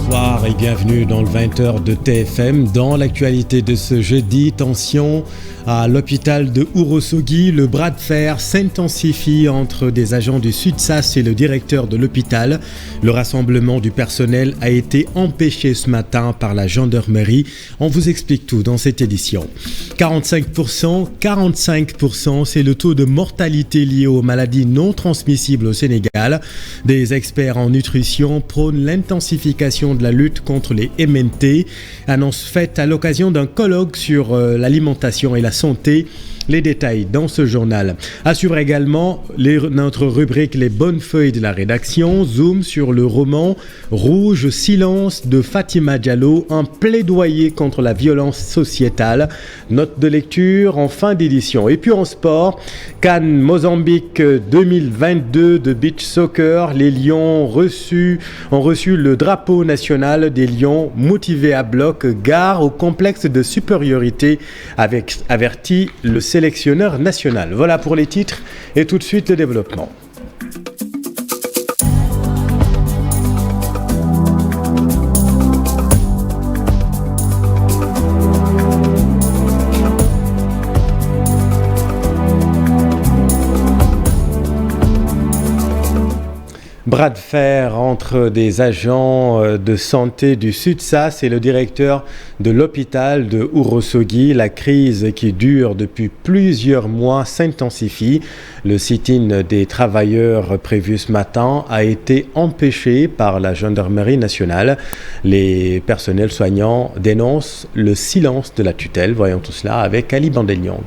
Bonsoir et bienvenue dans le 20h de TFM. Dans l'actualité de ce jeudi, tension à l'hôpital de Ourossogui. Le bras de fer s'intensifie entre des agents du SUTSAS et le directeur de l'hôpital. Le rassemblement du personnel a été empêché ce matin par la gendarmerie. On vous explique tout dans cette édition. 45%, c'est le taux de mortalité lié aux maladies non transmissibles au Sénégal. Des experts en nutrition prônent l'intensification de la lutte contre les MNT. Annonce faite à l'occasion d'un colloque sur l'alimentation et la santé. Les détails dans ce journal. À suivre également notre rubrique Les bonnes feuilles de la rédaction. Zoom sur le roman Rouge Silence de Fatima Diallo, un plaidoyer contre la violence sociétale. Note de lecture en fin d'édition. Et puis en sport, Cannes Mozambique 2022 de beach soccer. Les Lions ont reçu le drapeau national des Lions, motivés à bloc, gare au complexe de supériorité, avec averti le sélectionneur national. Voilà pour les titres et tout de suite le développement. Bras de fer entre des agents de santé du SUTSAS et le directeur de l'hôpital de Ourossogui. La crise qui dure depuis plusieurs mois s'intensifie. Le sit-in des travailleurs prévu ce matin a été empêché par la gendarmerie nationale. Les personnels soignants dénoncent le silence de la tutelle. Voyons tout cela avec Ali Bandeliang.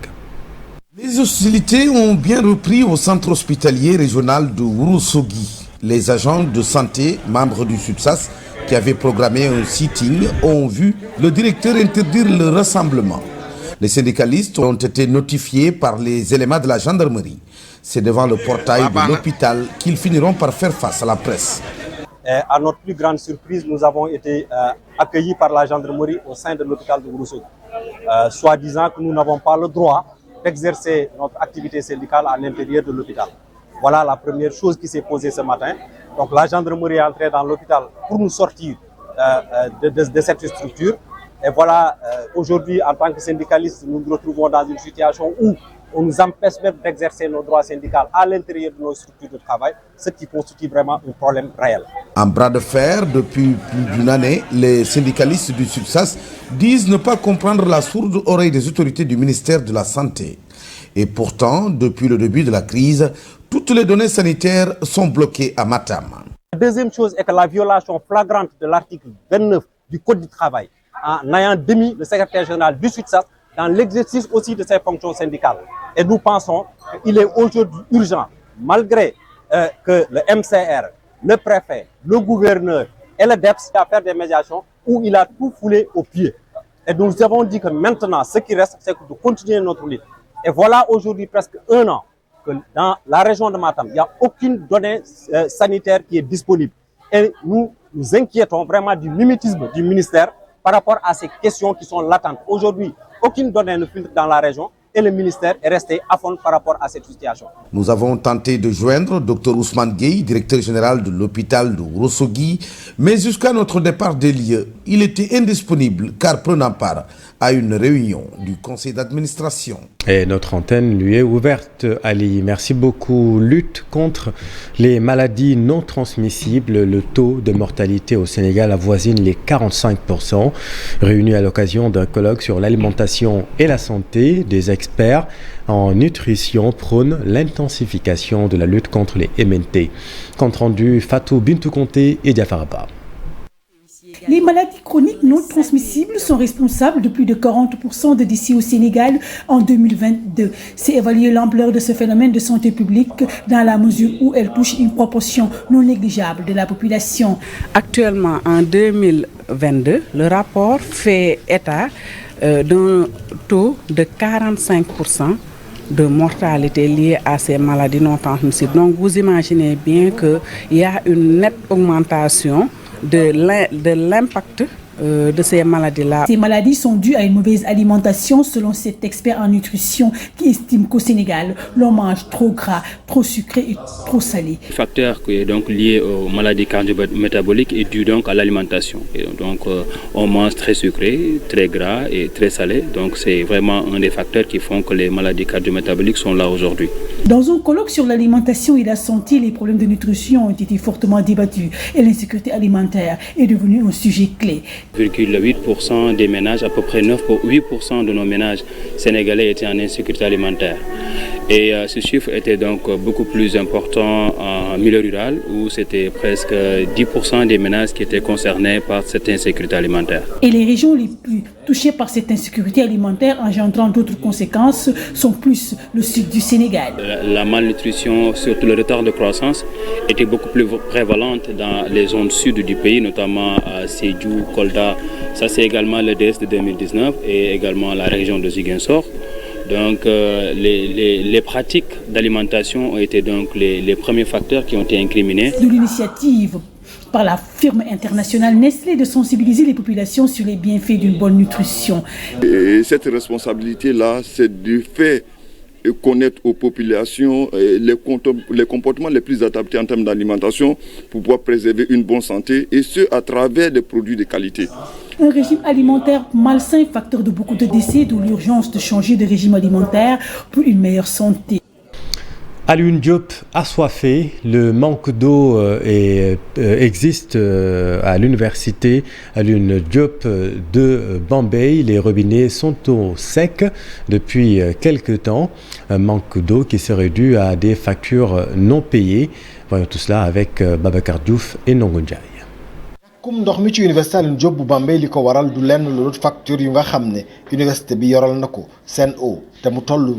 Les hostilités ont bien repris au centre hospitalier régional de Ourossogui. Les agents de santé, membres du SUTSAS, qui avaient programmé un sitting, ont vu le directeur interdire le rassemblement. Les syndicalistes ont été notifiés par les éléments de la gendarmerie. C'est devant le portail de l'hôpital qu'ils finiront par faire face à la presse. À notre plus grande surprise, nous avons été accueillis par la gendarmerie au sein de l'hôpital de Ourossogui, soi-disant que nous n'avons pas le droit d'exercer notre activité syndicale à l'intérieur de l'hôpital. Voilà la première chose qui s'est posée ce matin. Donc la gendarmerie est entrée dans l'hôpital pour nous sortir de cette structure. Et voilà, aujourd'hui, en tant que syndicalistes, nous nous retrouvons dans une situation où on nous empêche même d'exercer nos droits syndicaux à l'intérieur de nos structures de travail, ce qui constitue vraiment un problème réel. En bras de fer, depuis plus d'une année, les syndicalistes du SUTSAS disent ne pas comprendre la sourde oreille des autorités du ministère de la Santé. Et pourtant, depuis le début de la crise, toutes les données sanitaires sont bloquées à Matam. La deuxième chose est que la violation flagrante de l'article 29 du Code du travail, en ayant démis le secrétaire général du SUTSAS dans l'exercice aussi de ses fonctions syndicales. Et nous pensons qu'il est aujourd'hui urgent, malgré que le MCR, le préfet, le gouverneur et le DEPS à faire des médiations où il a tout foulé au pied. Et nous avons dit que maintenant, ce qui reste, c'est de continuer notre lutte. Et voilà aujourd'hui presque un an que dans la région de Matam, il n'y a aucune donnée sanitaire qui est disponible. Et nous nous inquiétons vraiment du mimétisme du ministère par rapport à ces questions qui sont latentes. Aujourd'hui, aucune donnée ne filtre dans la région et le ministère est resté à fond par rapport à cette situation. Nous avons tenté de joindre Dr Ousmane Gueye, directeur général de l'hôpital de Ourossogui, mais jusqu'à notre départ des lieux, il était indisponible car prenant part à une réunion du conseil d'administration. Et notre antenne lui est ouverte, Ali. Merci beaucoup. Lutte contre les maladies non transmissibles. Le taux de mortalité au Sénégal avoisine les 45%. Réunis à l'occasion d'un colloque sur l'alimentation et la santé, des experts en nutrition prônent l'intensification de la lutte contre les MNT. Compte rendu Fatou Bintou Conté et Diafaraba. Les maladies chroniques non transmissibles sont responsables de plus de 40% de décès au Sénégal en 2022. C'est évaluer l'ampleur de ce phénomène de santé publique dans la mesure où elle touche une proportion non négligeable de la population. Actuellement, en 2022, le rapport fait état d'un taux de 45% de mortalité liée à ces maladies non transmissibles. Donc vous imaginez bien qu'il y a une nette augmentation de l'impact de ces maladies-là. Ces maladies sont dues à une mauvaise alimentation, selon cet expert en nutrition qui estime qu'au Sénégal, l'on mange trop gras, trop sucré et trop salé. Le facteur qui est donc lié aux maladies cardio-métaboliques est dû donc à l'alimentation. Et donc on mange très sucré, très gras et très salé. Donc c'est vraiment un des facteurs qui font que les maladies cardio-métaboliques sont là aujourd'hui. Dans un colloque sur l'alimentation et la santé, les problèmes de nutrition ont été fortement débattus et l'insécurité alimentaire est devenue un sujet clé. 8% des ménages, à peu près 8% de nos ménages sénégalais étaient en insécurité alimentaire. Et ce chiffre était donc beaucoup plus important en milieu rural où c'était presque 10% des ménages qui étaient concernés par cette insécurité alimentaire. Et les régions les plus touchées par cette insécurité alimentaire engendrant d'autres conséquences sont plus le sud du Sénégal. La malnutrition, surtout le retard de croissance, était beaucoup plus prévalente dans les zones sud du pays, notamment à Sédhiou, Kolda. Ça c'est également le DS de 2019 et également la région de Ziguinchor. Donc les pratiques d'alimentation ont été donc les premiers facteurs qui ont été incriminés. De l'initiative par la firme internationale Nestlé de sensibiliser les populations sur les bienfaits d'une bonne nutrition. Et cette responsabilité-là, c'est du fait de connaître aux populations les comportements les plus adaptés en termes d'alimentation pour pouvoir préserver une bonne santé et ce à travers des produits de qualité. Un régime alimentaire malsain, facteur de beaucoup de décès, d'où l'urgence de changer de régime alimentaire pour une meilleure santé. Alioune Diop assoiffé, le manque d'eau existe à l'université Alioune Diop de Bambey. Les robinets sont au sec depuis quelque temps. Un manque d'eau qui serait dû à des factures non payées. Voyons tout cela avec Babacar Diouf et Ndongo Ndiaye. Comme ndox mi ci université Alioune Diop bu Bambey li ko waral du lenn lu facture yu nga xam ne université bi yoral na ko Sen'Eau te mu toll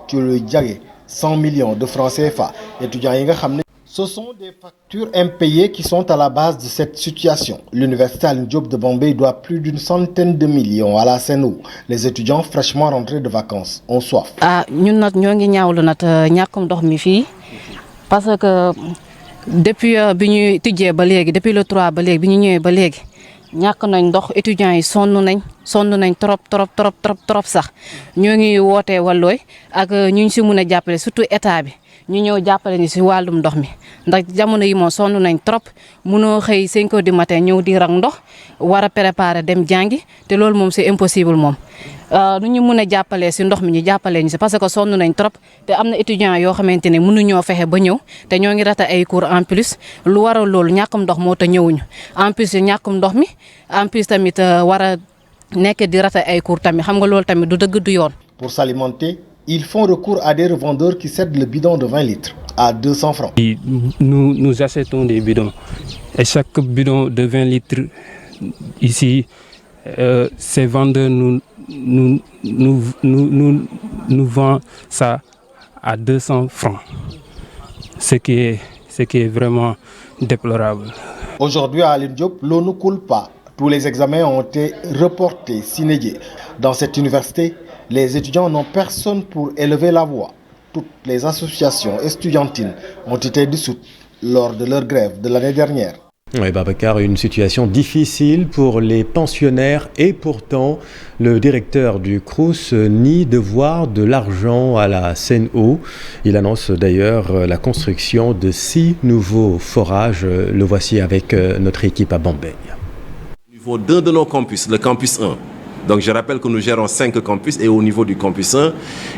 ci lu jage 100 millions de francs CFA. Étudiants yi nga xam ne ce sont des factures impayées qui sont à la base de cette situation. L'université Alioune Diop de Bambey doit plus d'une centaine de millions à la Sen'Eau. Les étudiants fraîchement rentrés de vacances ont soif. ñun nag ñoo ngi ñaawlu nag ñàkkum ndox mi fii parce que depuis bi ñu tijjee ba léegi depuis le 3 ba léegi bi ñu ñëwee ba léegi ñàkk nañ ndox étudiants yi sonn nañ trop sax ñoo ngi wootee wallooy ak ñu ngi si mën a jàppale surtout état bi ñu ñëw jàppale ni si wàllum ndox mi ndax jamono yi moom sonn nañ trop mënoo xëy 5 heures du matin ñëw di rang ndox war a préparer dem jàngi te loolu moom c'est impossible moom. nu ñu mën a jàppalee si ndox mi ñu jàppalee ñu si parce que sonn nañ trop te am na étudiants yoo xamante ne mënuñoo fexe ba ñëw te ñoo ngi rata ay cours en plus lu waral loolu ñàkkum ndox moo tax ñëwuñu en plus ñàkkum ndox mi en plus tamit war a nekk di rata ay cours tamit xam nga loolu tamit du dëgg du yoon. Pour s'alimenter, ils font recours à des revendeurs qui cèdent le bidon de 20 litres à 200 francs. Nous achetons des bidons et chaque bidon de 20 litres ici, ces vendeurs nous vend ça à 200 francs, ce qui est vraiment déplorable. Aujourd'hui à Alioune Diop, l'eau ne coule pas. Tous les examens ont été reportés, sine die. Dans cette université, les étudiants n'ont personne pour élever la voix. Toutes les associations estudiantines ont été dissoutes lors de leur grève de l'année dernière. Oui, Babacar, une situation difficile pour les pensionnaires et pourtant le directeur du Crous nie devoir de l'argent à la Sen'Eau. Il annonce d'ailleurs la construction de 6 nouveaux forages. Le voici avec notre équipe à Bambey. Au niveau d'un de nos campus, le campus 1, donc je rappelle que nous gérons 5 campus et au niveau du campus 1,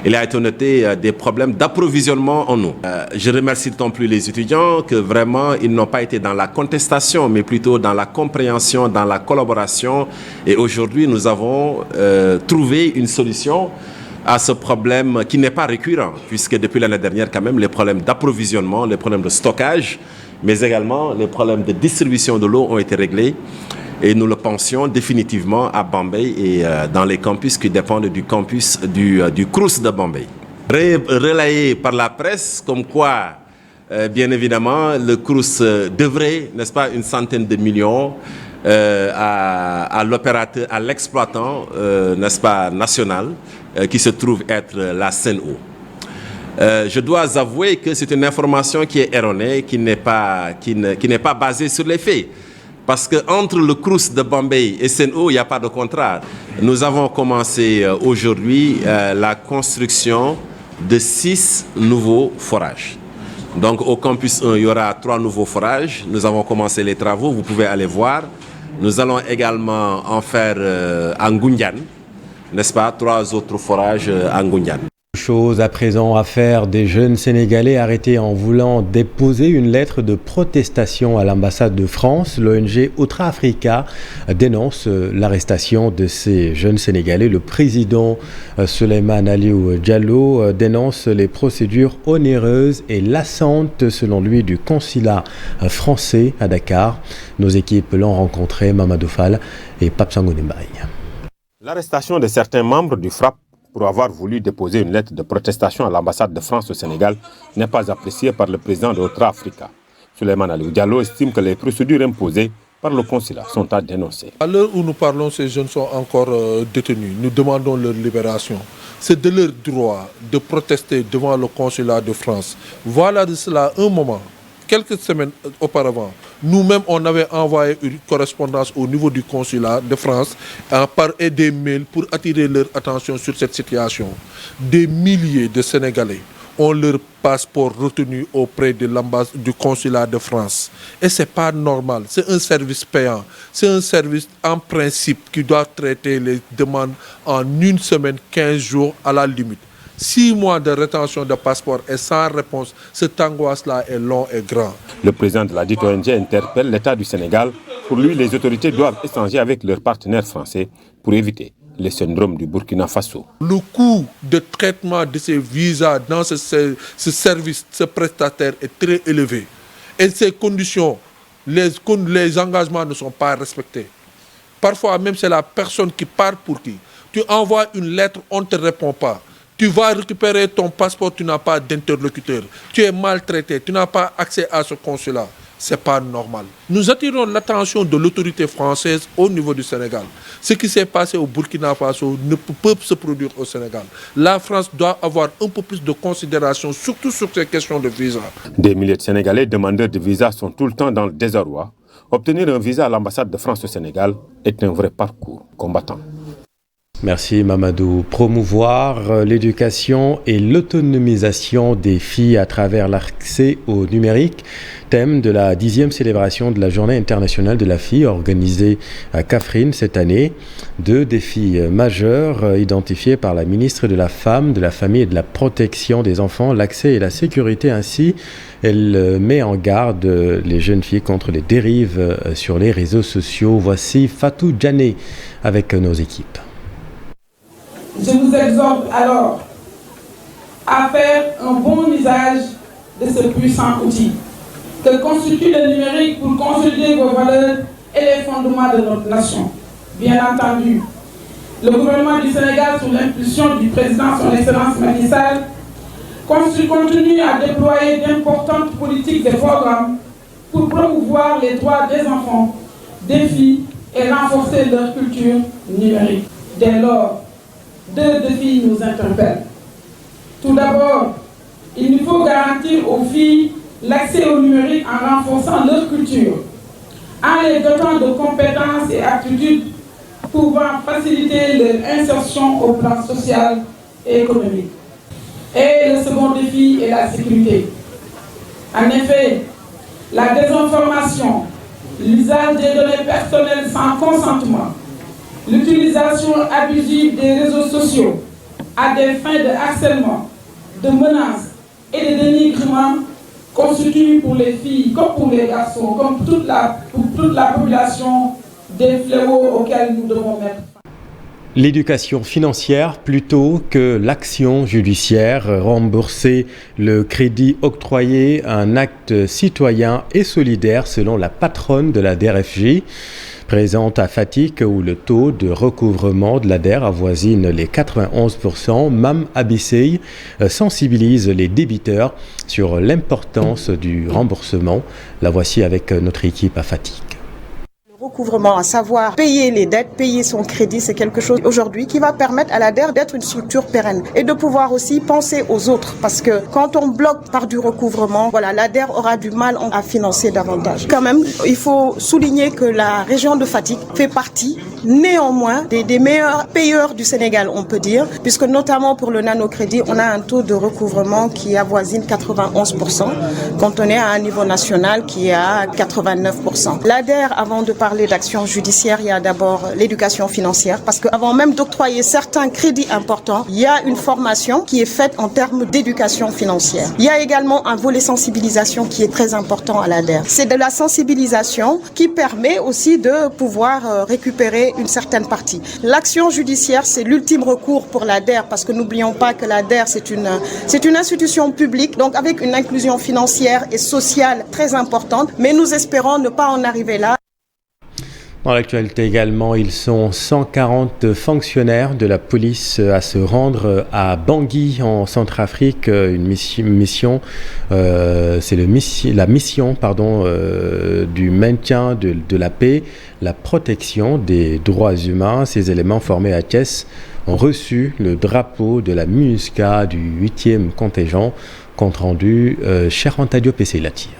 il a été noté des problèmes d'approvisionnement en eau. Je remercie d'autant plus les étudiants que vraiment ils n'ont pas été dans la contestation mais plutôt dans la compréhension, dans la collaboration et aujourd'hui nous avons trouvé une solution à ce problème qui n'est pas récurrent puisque depuis l'année dernière quand même les problèmes d'approvisionnement, les problèmes de stockage mais également les problèmes de distribution de l'eau ont été réglés. Et nous le pensions définitivement à Bambey et dans les campus qui dépendent du campus du Crous de Bambey. Relayé par la presse, comme quoi, bien évidemment, le Crous devrait, n'est-ce pas, une centaine de millions à l'opérateur, à l'exploitant, n'est-ce pas, national, qui se trouve être la Sen'Eau. Je dois avouer que c'est une information qui est erronée, qui n'est pas basée sur les faits. Parce qu'entre le Crous de Bambey et Sen'Eau, il n'y a pas de contrat. Nous avons commencé aujourd'hui la construction de 6 nouveaux forages. Donc au campus 1, il y aura 3 nouveaux forages. Nous avons commencé les travaux, vous pouvez aller voir. Nous allons également en faire à Ngoundiane, n'est-ce pas, 3 autres forages à Ngoundiane. Chose à présent à faire des jeunes Sénégalais arrêtés en voulant déposer une lettre de protestation à l'ambassade de France. L'ONG Otra Africa dénonce l'arrestation de ces jeunes Sénégalais. Le président Souleymane Aliou Diallo dénonce les procédures onéreuses et lassantes, selon lui, du consulat français à Dakar. Nos équipes l'ont rencontré, Mamadou Fall et Pape Sangoné Mbaye. L'arrestation de certains membres du FRAPP pour avoir voulu déposer une lettre de protestation à l'ambassade de France au Sénégal n'est pas appréciée par le président de Otra Africa. Souleymane Aliou Diallo estime que les procédures imposées par le consulat sont à dénoncer. À l'heure où nous parlons, ces jeunes sont encore détenus. Nous demandons leur libération. C'est de leur droit de protester devant le consulat de France. Voilà de cela un moment. Quelques semaines auparavant, nous-mêmes, on avait envoyé une correspondance au niveau du consulat de France par des mails pour attirer leur attention sur cette situation. Des milliers de Sénégalais ont leur passeport retenu auprès de l'ambassade du consulat de France. Et ce n'est pas normal. C'est un service payant. C'est un service en principe qui doit traiter les demandes en 1 semaine, 15 jours à la limite. 6 mois de rétention de passeport et sans réponse, cette angoisse-là est long et grand. Le président de la dite ONG interpelle l'État du Sénégal. Pour lui, les autorités doivent échanger avec leurs partenaires français pour éviter le syndrome du Burkina Faso. Le coût de traitement de ces visas dans ce service, ce prestataire est très élevé. Et ces conditions, les engagements ne sont pas respectés. Parfois même c'est la personne qui part pour qui. Tu envoies une lettre, on ne te répond pas. Tu vas récupérer ton passeport, tu n'as pas d'interlocuteur. Tu es maltraité, tu n'as pas accès à ce consulat. Ce n'est pas normal. Nous attirons l'attention de l'autorité française au niveau du Sénégal. Ce qui s'est passé au Burkina Faso ne peut se produire au Sénégal. La France doit avoir un peu plus de considération, surtout sur ces questions de visa. Des milliers de Sénégalais demandeurs de visa sont tout le temps dans le désarroi. Obtenir un visa à l'ambassade de France au Sénégal est un vrai parcours combattant. Merci Mamadou. Promouvoir l'éducation et l'autonomisation des filles à travers l'accès au numérique, thème de la 10e célébration de la Journée internationale de la fille organisée à Kaffrine cette année. 2 défis majeurs identifiés par la ministre de la Femme, de la Famille et de la Protection des enfants, l'accès et la sécurité. Ainsi, elle met en garde les jeunes filles contre les dérives sur les réseaux sociaux. Voici Fatou Djané avec nos équipes. Je vous exhorte alors à faire un bon usage de ce puissant outil que constitue le numérique pour consolider vos valeurs et les fondements de notre nation. Bien entendu, le gouvernement du Sénégal, sous l'impulsion du président son Excellence Macky Sall, continue à déployer d'importantes politiques et programmes pour promouvoir les droits des enfants, des filles et renforcer leur culture numérique. Dès lors, 2 défis nous interpellent. Tout d'abord, il nous faut garantir aux filles l'accès au numérique en renforçant leur culture, en les dotant de compétences et aptitudes pouvant faciliter leur insertion au plan social et économique. Et le second défi est la sécurité. En effet, la désinformation, l'usage des données personnelles sans consentement, l'utilisation abusive des réseaux sociaux à des fins de harcèlement, de menaces et de dénigrement constituent pour les filles comme pour les garçons, comme pour toute la population, des fléaux auxquels nous devons mettre fin. L'éducation financière plutôt que l'action judiciaire, rembourser le crédit octroyé, un acte citoyen et solidaire selon la patronne de la DER/FJ. Présente à Fatick où le taux de recouvrement de la DER avoisine les 91%, Mam Abissey sensibilise les débiteurs sur l'importance du remboursement. La voici avec notre équipe à Fatick. Le Recouvrement, à savoir payer les dettes, payer son crédit, c'est quelque chose aujourd'hui qui va permettre à l'ADER d'être une structure pérenne et de pouvoir aussi penser aux autres. Parce que quand on bloque par du recouvrement, l'ADER aura du mal à financer davantage. Quand même, il faut souligner que la région de Fatick fait partie néanmoins des meilleurs payeurs du Sénégal, on peut dire, puisque notamment pour le nanocrédit, on a un taux de recouvrement qui avoisine 91%, quand on est à un niveau national qui est à 89%. L'ADER, avant de parler d'action judiciaire, il y a d'abord l'éducation financière, parce qu'avant même d'octroyer certains crédits importants, il y a une formation qui est faite en termes d'éducation financière. Il y a également un volet sensibilisation qui est très important à l'ADER. C'est de la sensibilisation qui permet aussi de pouvoir récupérer une certaine partie. L'action judiciaire, c'est l'ultime recours pour l'ADER, parce que n'oublions pas que l'ADER, c'est une institution publique, donc avec une inclusion financière et sociale très importante, mais nous espérons ne pas en arriver là. Dans l'actualité également, ils sont 140 fonctionnaires de la police à se rendre à Bangui en Centrafrique. Une mission, c'est la mission du maintien de la paix, la protection des droits humains. Ces éléments formés à Thiès ont reçu le drapeau de la MINUSCA du 8e contingent. Compte rendu, Cheranta Diop et la tire.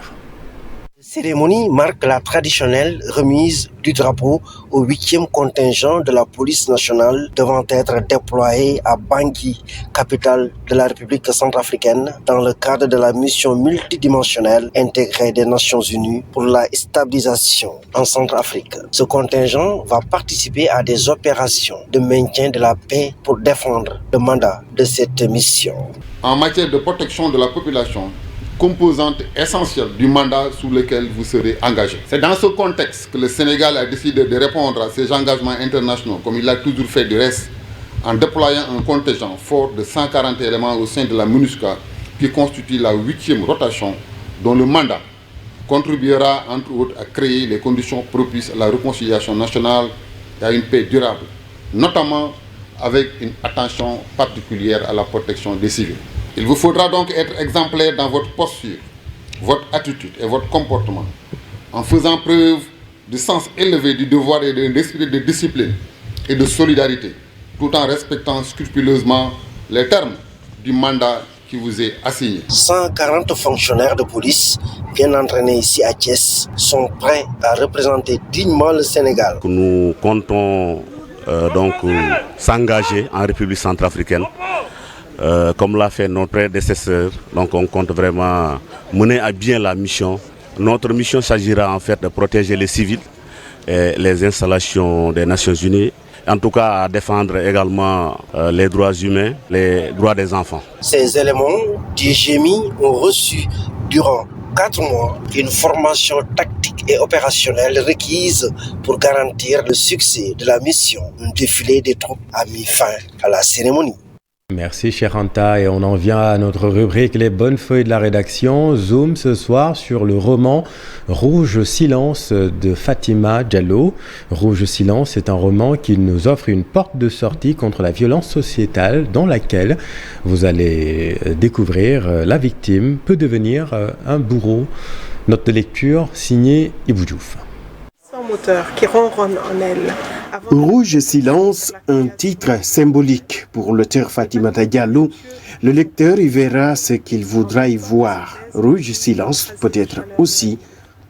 La cérémonie marque la traditionnelle remise du drapeau au 8e contingent de la police nationale devant être déployé à Bangui, capitale de la République centrafricaine, dans le cadre de la mission multidimensionnelle intégrée des Nations Unies pour la stabilisation en Centrafrique. Ce contingent va participer à des opérations de maintien de la paix pour défendre le mandat de cette mission. En matière de protection de la population, composante essentielle du mandat sous lequel vous serez engagé. C'est dans ce contexte que le Sénégal a décidé de répondre à ses engagements internationaux, comme il l'a toujours fait du reste, en déployant un contingent fort de 140 éléments au sein de la MINUSCA, qui constitue la 8e rotation, dont le mandat contribuera entre autres à créer les conditions propices à la réconciliation nationale et à une paix durable, notamment avec une attention particulière à la protection des civils. Il vous faudra donc être exemplaire dans votre posture, votre attitude et votre comportement, en faisant preuve du sens élevé du devoir et de l'esprit de discipline et de solidarité, tout en respectant scrupuleusement les termes du mandat qui vous est assigné. 140 fonctionnaires de police bien entraînés ici à Thiès sont prêts à représenter dignement le Sénégal. Nous comptons s'engager en République centrafricaine. Comme l'a fait notre prédécesseur, donc on compte vraiment mener à bien la mission. Notre mission s'agira en fait de protéger les civils et les installations des Nations Unies, en tout cas à défendre également les droits humains, les droits des enfants. Ces éléments du GMI ont reçu durant 4 mois une formation tactique et opérationnelle requise pour garantir le succès de la mission. Un défilé des troupes a mis fin à la cérémonie. Merci Cheranta, et on en vient à notre rubrique Les bonnes feuilles de la rédaction. Zoom ce soir sur le roman Rouge Silence de Fatima Diallo. Rouge Silence est un roman qui nous offre une porte de sortie contre la violence sociétale dans laquelle vous allez découvrir la victime peut devenir un bourreau. Note de lecture signée Ibou Diouf. Sans moteur qui ronronne en elle. Rouge Silence, un titre symbolique pour l'auteur Fatimata Diallo. Le lecteur y verra ce qu'il voudra y voir. Rouge Silence peut être aussi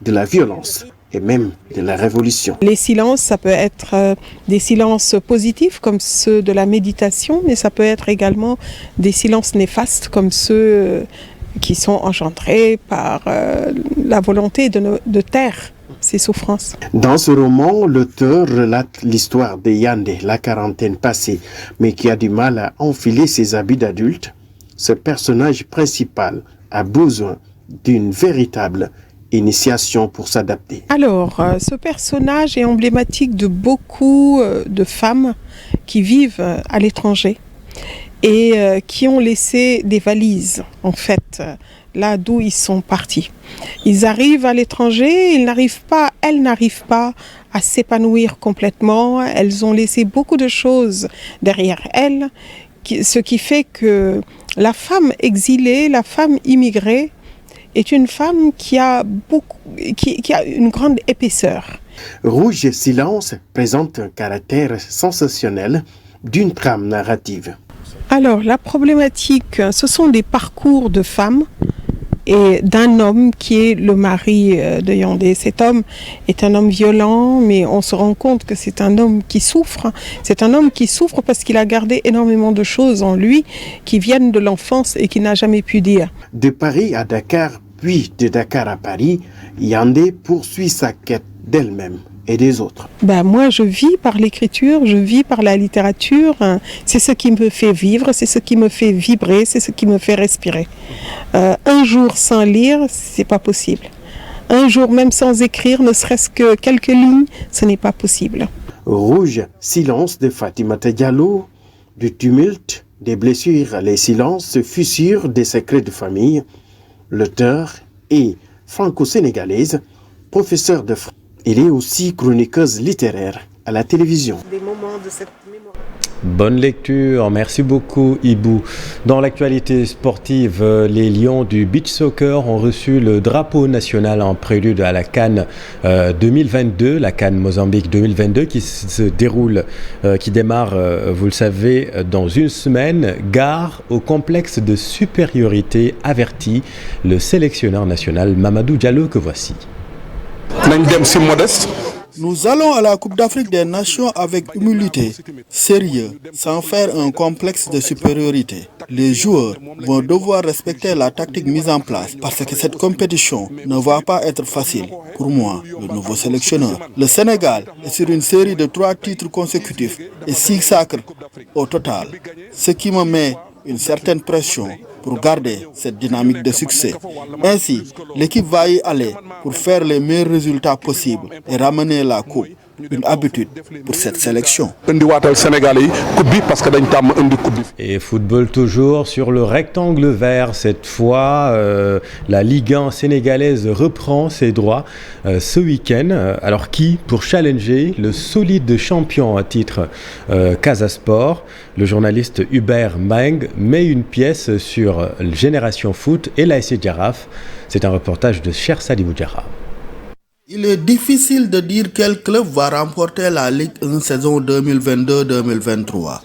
de la violence et même de la révolution. Les silences, ça peut être des silences positifs comme ceux de la méditation, mais ça peut être également des silences néfastes comme ceux qui sont engendrés par la volonté de taire ses souffrances. Dans ce roman, l'auteur relate l'histoire de Yandé, la quarantaine passée, mais qui a du mal à enfiler ses habits d'adulte. Ce personnage principal a besoin d'une véritable initiation pour s'adapter. Alors, ce personnage est emblématique de beaucoup de femmes qui vivent à l'étranger et qui ont laissé des valises, en fait, là d'où ils sont partis. Ils arrivent à l'étranger, elles n'arrivent pas à s'épanouir complètement. Elles ont laissé beaucoup de choses derrière elles, ce qui fait que la femme exilée, la femme immigrée, est une femme qui a une grande épaisseur. Rouge Silence présente un caractère sensationnel d'une trame narrative. Alors, la problématique, ce sont des parcours de femmes et d'un homme qui est le mari de Yandé. Cet homme est un homme violent, mais on se rend compte que c'est un homme qui souffre. C'est un homme qui souffre parce qu'il a gardé énormément de choses en lui qui viennent de l'enfance et qu'il n'a jamais pu dire. De Paris à Dakar, puis de Dakar à Paris, Yandé poursuit sa quête d'elle-même et des autres. Moi, je vis par l'écriture, je vis par la littérature. C'est ce qui me fait vivre, c'est ce qui me fait vibrer, c'est ce qui me fait respirer. Un jour sans lire, c'est pas possible. Un jour même sans écrire, ne serait-ce que quelques lignes, ce n'est pas possible. Rouge Silence de Fatimata Diallo, du tumulte, des blessures, les silences, fissures, des secrets de famille. L'auteur est franco-sénégalaise, professeur de français. Elle est aussi chroniqueuse littéraire à la télévision. Bonne lecture, merci beaucoup Ibou. Dans l'actualité sportive, les Lions du beach soccer ont reçu le drapeau national en prélude à la CAN 2022, la CAN Mozambique 2022 qui démarre, vous le savez, dans une semaine. Gare au complexe de supériorité averti le sélectionneur national Mamadou Diallo que voici. Nous allons à la Coupe d'Afrique des Nations avec humilité, sérieux, sans faire un complexe de supériorité. Les joueurs vont devoir respecter la tactique mise en place parce que cette compétition ne va pas être facile pour moi, le nouveau sélectionneur. Le Sénégal est sur une série de 3 titres consécutifs et 6 sacres au total, ce qui me met une certaine pression pour garder cette dynamique de succès. Ainsi, l'équipe va y aller pour faire les meilleurs résultats possibles et ramener la coupe, une habitude pour cette sélection. Et football toujours sur le rectangle vert. Cette fois, la Ligue 1 sénégalaise reprend ses droits ce week-end. Alors qui pour challenger le solide champion à titre Casa Sport? Le journaliste Hubert Meng met une pièce sur Génération Foot et l'ASC Jaraaf. C'est un reportage de Cher Sadibou Diarra. Il est difficile de dire quel club va remporter la Ligue 1 saison 2022-2023.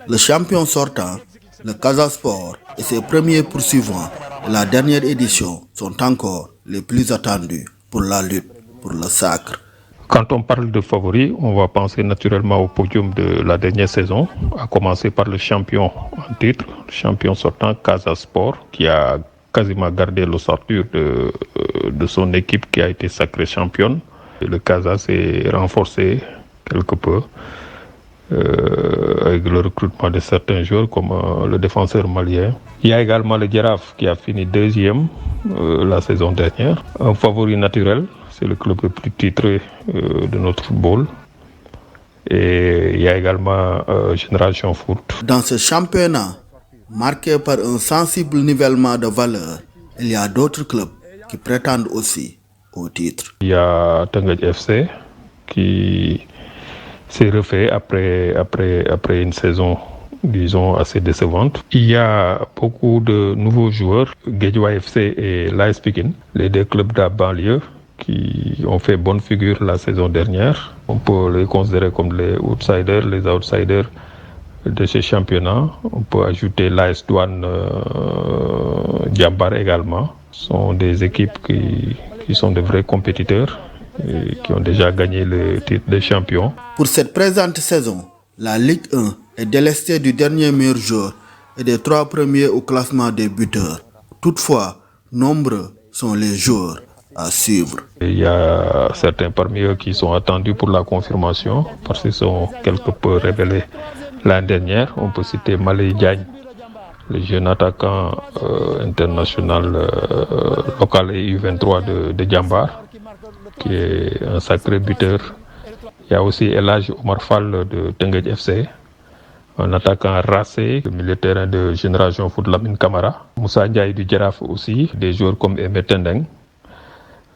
Le champion sortant, le Casa Sport et ses premiers poursuivants de la dernière édition sont encore les plus attendus pour la lutte pour le sacre. Quand on parle de favoris, on va penser naturellement au podium de la dernière saison, à commencer par le champion en titre, le champion sortant Casa Sport, qui a quasiment gardé l'ossature de son équipe qui a été sacrée championne. Et le Casa s'est renforcé quelque peu avec le recrutement de certains joueurs comme le défenseur malien. Il y a également le Jaraaf qui a fini deuxième la saison dernière. Un favori naturel, c'est le club le plus titré de notre football. Et il y a également Génération Foot. Dans ce championnat, marqué par un sensible nivellement de valeur, il y a d'autres clubs qui prétendent aussi au titre. Il y a Teungueth FC qui s'est refait après une saison, disons, assez décevante. Il y a beaucoup de nouveaux joueurs, Guédiawaye FC et l'AS Pikine, les 2 clubs de la banlieue qui ont fait bonne figure la saison dernière. On peut les considérer comme les outsiders de ce championnat. On peut ajouter l'AS Douane Diambar également. Ce sont des équipes qui sont de vrais compétiteurs et qui ont déjà gagné le titre de champion. Pour cette présente saison, la Ligue 1 est délestée du dernier meilleur joueur et des 3 premiers au classement des buteurs. Toutefois, nombreux sont les joueurs à suivre. Il y a certains parmi eux qui sont attendus pour la confirmation parce qu'ils sont quelque peu révélés l'année dernière. On peut citer Malay Diagne, le jeune attaquant international local et U23 de Diambar, qui est un sacré buteur. Il y a aussi El Hadj Omar Fall de Teungueth FC, un attaquant racé, le milieu de terrain de Génération Foot Lamine Camara. Moussa Ndiaye du Jaraaf aussi, des joueurs comme Aimé Tendeng.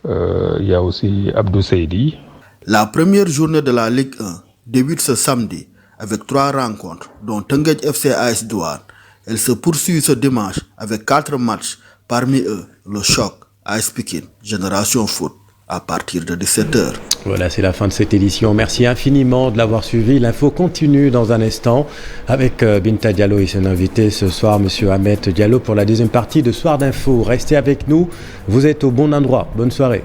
Il y a aussi Abdou Seydi. La première journée de la Ligue 1 débute ce samedi avec 3 rencontres, dont Teungueth FC AS Douane. Elle se poursuit ce dimanche avec 4 matchs, parmi eux le choc AS Pikine Génération Foot à partir de 17h. Voilà, c'est la fin de cette édition. Merci infiniment de l'avoir suivi. L'info continue dans un instant avec Binta Diallo et son invité ce soir, Monsieur Ahmed Diallo, pour la deuxième partie de Soir d'Info. Restez avec nous, vous êtes au bon endroit. Bonne soirée.